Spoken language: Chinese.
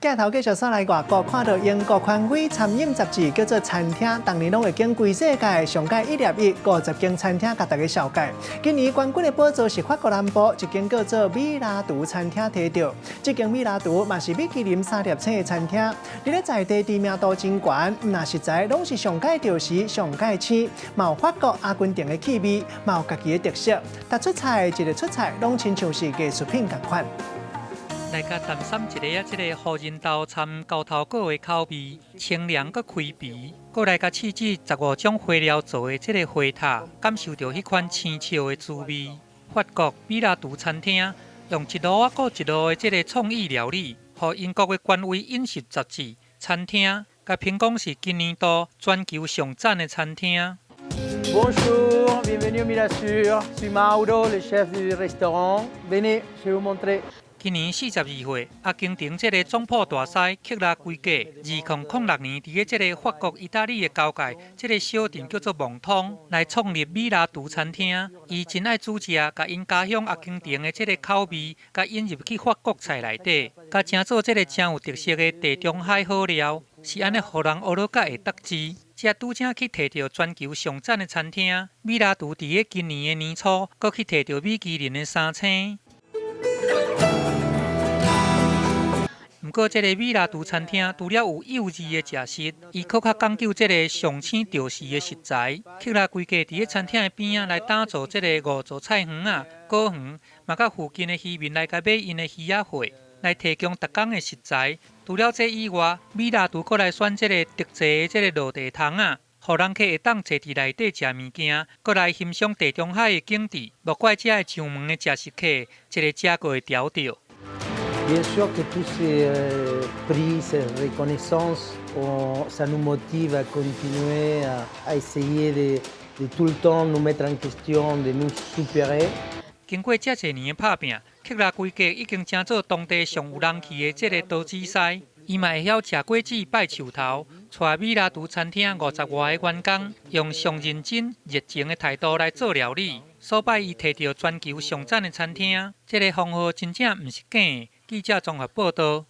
镜头继续扫来外国，看到英国权威餐饮杂志叫做《餐厅》，当年拢会经全世界上届150间餐厅，甲大家绍介。今年冠军的宝座是法国南部一间叫做米拉图餐厅摕到。这间米拉图嘛是米其林3粒星的餐厅，你咧在地知名度真悬，那实在拢是上届调时、上届星，嘛有法国阿根廷的气味，嘛有家己的特色。逐出菜一个出菜，拢亲像是艺术品同款。来甲淡参一个这个胡仁豆掺高头果的口味，清凉佮开鼻，佮来甲试试15种花料做的这个花塔，感受到迄款青笑的滋味。法国米拉图餐厅用一路啊，佮一路的这个创意料理，互英国的权威饮食杂志《餐厅》甲评讲是今年度全球上赞的餐厅。Bonjour, bienvenue Milasur. Je suis Mauro, le chef du restaurant. Venez, je vais vous montrer. 今年42岁，阿根廷这个总铺大师克拉规格，2006年伫这个法国、意大利的交界，这个小镇叫做蒙通，来创立米拉图餐厅。伊真爱煮食，甲因家乡阿根廷的这个口味，甲引入去法国菜内底，甲正做这个真有特色的地中海好料，是安尼，互人学了甲会得志。这拄正去摕到全球上赞的餐厅，米拉图伫个今年的年初，阁去摕到米其林的3星。不过，这个米拉图餐厅除了有幼稚的食食，伊搁较讲究这个上青调时的食材。克拉规家伫个餐厅的边仔来打造这个5座菜园啊、果园，嘛甲附近的渔民来甲买因的鱼仔货，来提供逐工的食材。除了这以外，米拉图搁来选这个特制的这个落地窗啊，互人客会当坐伫内底食物件，搁来欣赏地中海的景致。莫怪这个上门的食食客，一个食过会调着。Bien sûr que tous ces prix, ces reconnaissances, ça nous motive à continuer, à essayer de tout le temps nous mettre en question, de nous supérer. 经过这些年的打拼，克拉规家已经成做当地上有人气的这个刀子师。伊嘛会晓吃果子、拜树头，带米拉图餐厅50外个员工，用上认真、热情的态度来做料理。所摆伊摕到全球上赞的餐厅，这个封号真正毋是假的。记者综合报道。